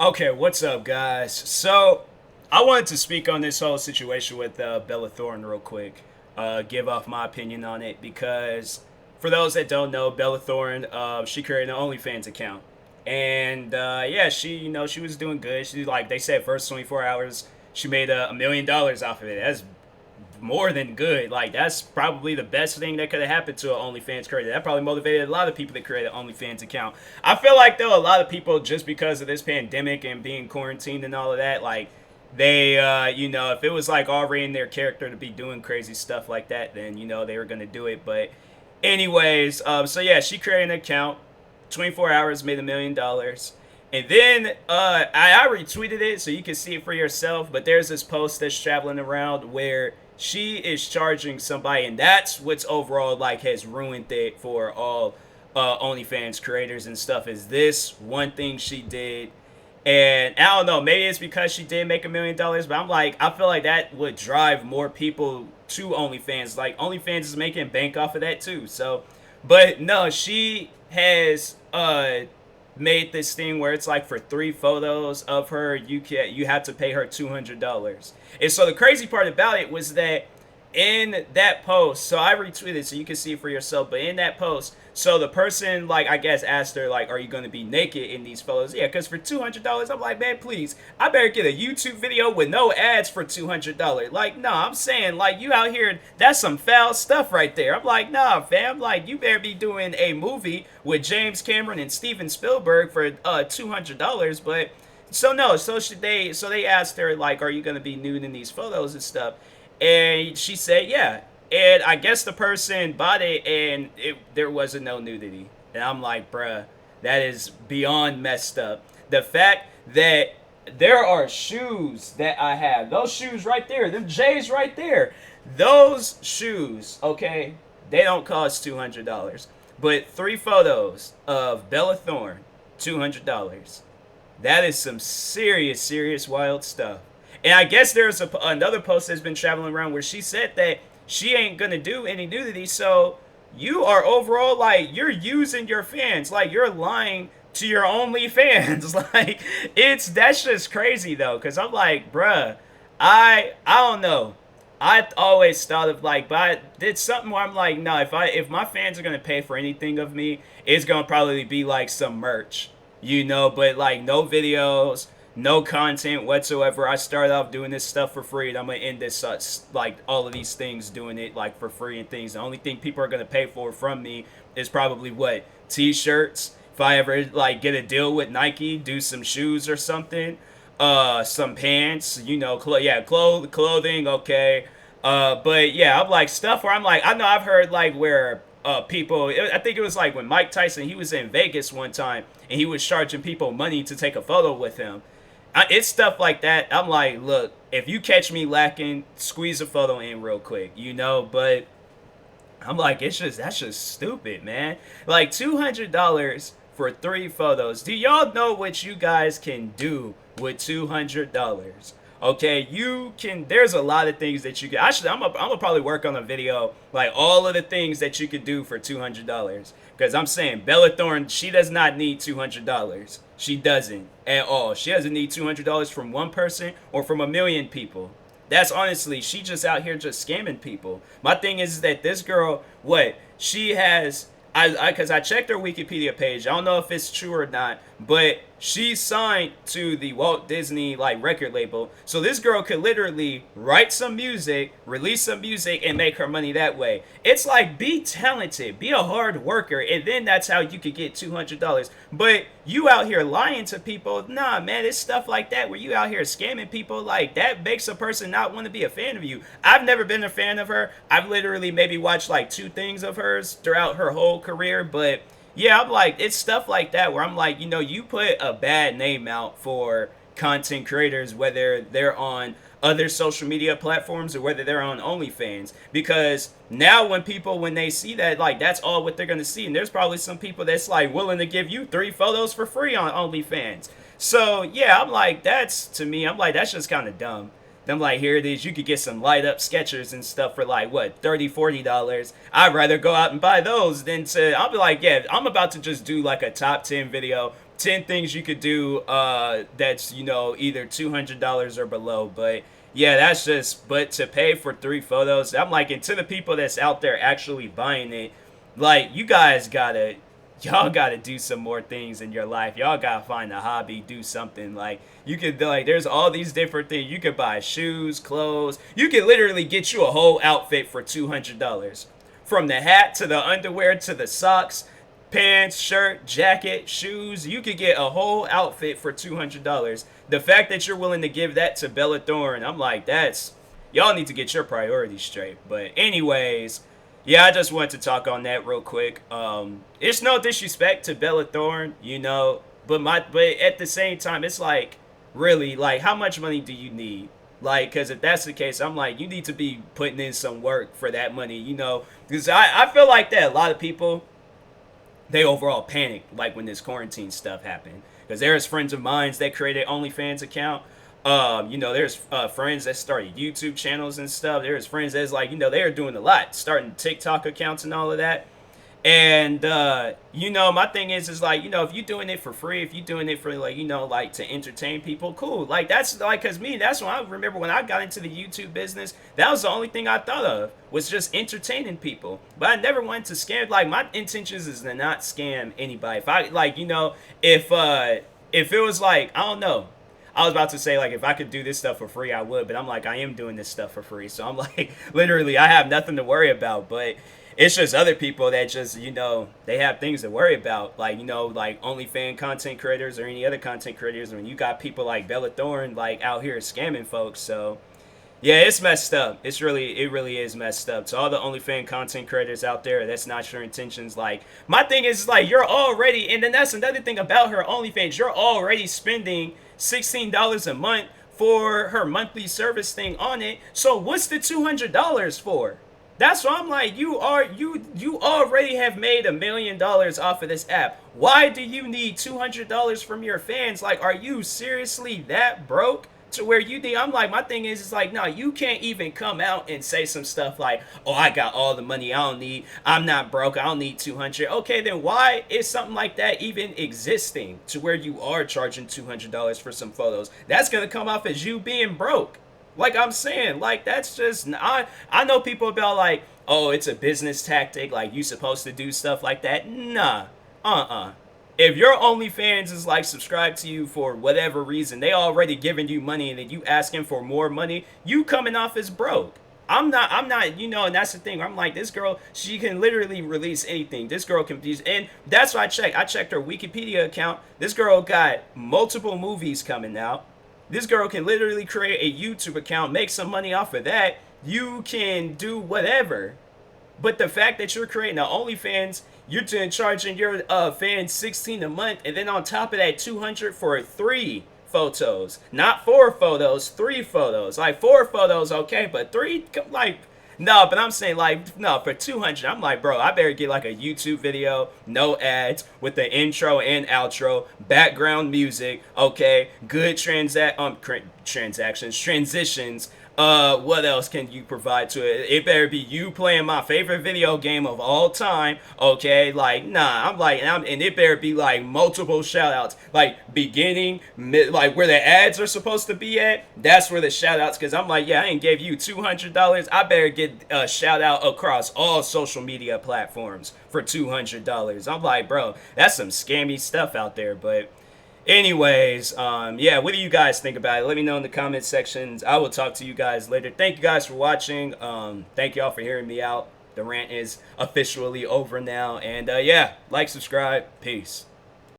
Okay, what's up, guys? So, I wanted to speak on this whole situation with Bella Thorne real quick. Give off my opinion on it because, for those that don't know, Bella Thorne, she created an OnlyFans account, and yeah, she was doing good. She like they said, first 24 hours, she made $1 million off of it. That's more than good. Like that's probably the best thing that could have happened to an OnlyFans creator. That probably motivated a lot of people to create an OnlyFans account. I feel like though a lot of people just because of this pandemic and being quarantined and all of that, like they if it was like already in their character to be doing crazy stuff like that, then they were gonna do it. But anyways, so yeah, she created an account, 24 hours made $1 million. And then I retweeted it so you can see it for yourself. But there's this post that's traveling around where she is charging somebody, and that's what's overall like has ruined it for all OnlyFans creators and stuff. Is this one thing she did? And I don't know, maybe it's because she did make $1 million, but I'm like, I feel like that would drive more people to OnlyFans. Like OnlyFans is making bank off of that too. So, but no, she has made this thing where it's like for 3 photos of her, you have to pay her $200. And so the crazy part about it was that in that post, so I retweeted so you can see it for yourself, but in that post, so the person, like, I guess asked her, like, are you going to be naked in these photos? Yeah, because for $200, I'm like, man, please, I better get a YouTube video with no ads for $200. Like, no, I'm saying, like, you out here, that's some foul stuff right there. I'm like, nah, fam, like, you better be doing a movie with James Cameron and Steven Spielberg for $200, but so no, so they asked her like, are you gonna be nude in these photos and stuff? And she said, yeah. And I guess the person bought it, and there wasn't no nudity. And I'm like, bruh, that is beyond messed up. The fact that there are shoes that I have, those shoes right there, them J's right there, those shoes, okay, they don't cost $200. But 3 photos of Bella Thorne, $200. That is some serious, serious wild stuff. And I guess there's another post that's been traveling around where she said that she ain't gonna do any nudity. So you are overall like you're using your fans, like you're lying to your only fans. Like that's just crazy though, because I'm like, bruh, I don't know. I always thought of like, but I did something where I'm like, no, if my fans are gonna pay for anything of me, it's gonna probably be like some merch, but like no videos, no content whatsoever. I started off doing this stuff for free, and I'm gonna end this like all of these things doing it like for free and things. The only thing people are gonna pay for from me is probably what t-shirts. If I ever like get a deal with Nike, do some shoes or something, some pants, clothing, okay. But yeah, I'm like stuff where I'm like, I know I've heard like where people, I think it was like when Mike Tyson, he was in Vegas one time and he was charging people money to take a photo with him. It's stuff like that. I'm like, look, if you catch me lacking, squeeze a photo in real quick, but I'm like, that's just stupid, man. Like $200 for 3 photos. Do y'all know what you guys can do with $200? Okay, there's a lot of things that you can. Actually, I'm gonna probably work on a video like all of the things that you could do for $200. Because I'm saying Bella Thorne, she does not need $200. She doesn't at all. She doesn't need $200 from one person or from a million people. That's honestly, she just out here just scamming people. My thing is that this girl, what she has, because I checked her Wikipedia page. I don't know if it's true or not, but she signed to the Walt Disney like record label. So this girl could literally write some music, release some music, and make her money that way. It's like, be talented, be a hard worker, and then that's how you could get $200. But you out here lying to people, nah, man, it's stuff like that where you out here scamming people. Like that makes a person not want to be a fan of you. I've never been a fan of her. I've literally maybe watched like 2 things of hers throughout her whole career, but yeah, I'm like, it's stuff like that where I'm like, you put a bad name out for content creators, whether they're on other social media platforms or whether they're on OnlyFans. Because now when they see that, like, that's all what they're going to see. And there's probably some people that's like willing to give you 3 photos for free on OnlyFans. So yeah, I'm like, that's just kind of dumb. I'm like, here it is. You could get some light up Skechers and stuff for like what, $30-$40. I'd rather go out and buy those than I'll be like, yeah, I'm about to just do like a top 10 video, 10 things you could do that's, you know, either $200 or below. But yeah, that's just, but to pay for 3 photos, I'm like, and to the people that's out there actually buying it, like, you guys gotta, y'all gotta do some more things in your life. Y'all gotta find a hobby, do something. Like, you could, like, there's all these different things. You could buy shoes, clothes. You could literally get you a whole outfit for $200. From the hat to the underwear to the socks, pants, shirt, jacket, shoes. You could get a whole outfit for $200. The fact that you're willing to give that to Bella Thorne, I'm like, that's, y'all need to get your priorities straight. But anyways, yeah, I just wanted to talk on that real quick. It's no disrespect to Bella Thorne, you know, but at the same time, it's like, really, like, how much money do you need? Like, because if that's the case, I'm like, you need to be putting in some work for that money, you know, because I feel like that a lot of people, they overall panicked like when this quarantine stuff happened, because there's friends of mine that created OnlyFans account. You know, there's friends that started YouTube channels and stuff. There's friends that's like, you know, they're doing a lot, starting TikTok accounts and all of that. And you know, my thing is like, you know, if you're doing it for free, if you're doing it for, like, you know, like, to entertain people, cool. Like, that's like, cause me, that's when I remember when I got into the YouTube business, that was the only thing I thought of, was just entertaining people. But I never wanted to scam. Like, my intentions is to not scam anybody. If I, like, you know, if it was like, I don't know, I was about to say, like, if I could do this stuff for free, I would. But I'm like, I am doing this stuff for free. So I'm like, literally, I have nothing to worry about. But it's just other people that just, you know, they have things to worry about. Like, you know, like OnlyFans content creators or any other content creators. When you got people like Bella Thorne, like, out here scamming folks. So, yeah, it's messed up. It really is messed up. To all the OnlyFans content creators out there, that's not your intentions. Like, my thing is, like, you're already, and then that's another thing about her OnlyFans, you're already spending $16 a month for her monthly service thing on it. So what's the $200 for? That's why I'm like, you already have made $1 million off of this app. Why do you need $200 from your fans? Like, are you seriously that broke to where you think? I'm like, my thing is like, no, you can't even come out and say some stuff like, oh, I got all the money I'm not broke, I don't need 200. Okay, then why is something like that even existing to where you are charging $200 for some photos? That's gonna come off as you being broke. Like I'm saying, like, that's just, I know people about like, oh, it's a business tactic, like, you supposed to do stuff like that. Nah, if your OnlyFans is like subscribed to you for whatever reason, they already giving you money, and then you asking for more money, you coming off as broke. I'm not, you know, and that's the thing. I'm like, this girl, she can literally release anything. This girl can be, and that's what I checked. I checked her Wikipedia account. This girl got multiple movies coming out. This girl can literally create a YouTube account, make some money off of that. You can do whatever. But the fact that you're creating an OnlyFans, you're charging your fans $16 a month, and then on top of that, $200 for 3 photos. Not 4 photos, 3 photos. Like, 4 photos, okay, but 3, like, no, but I'm saying, like, no, for 200, I'm like, bro, I better get like a YouTube video, no ads, with the intro and outro, background music, okay, good transitions. What else can you provide to it? It better be you playing my favorite video game of all time, okay? Like, nah, I'm like, and it better be like multiple shout outs, like beginning, mid, like where the ads are supposed to be at, that's where the shout outs, because I'm like, yeah, I ain't gave you $200, I better get a shout out across all social media platforms for $200. I'm like, bro, that's some scammy stuff out there. But anyways, yeah, what do you guys think about it? Let me know in the comment sections. I will talk to you guys later. Thank you guys for watching. Thank y'all for hearing me out. The rant is officially over now. And yeah, like, subscribe. Peace.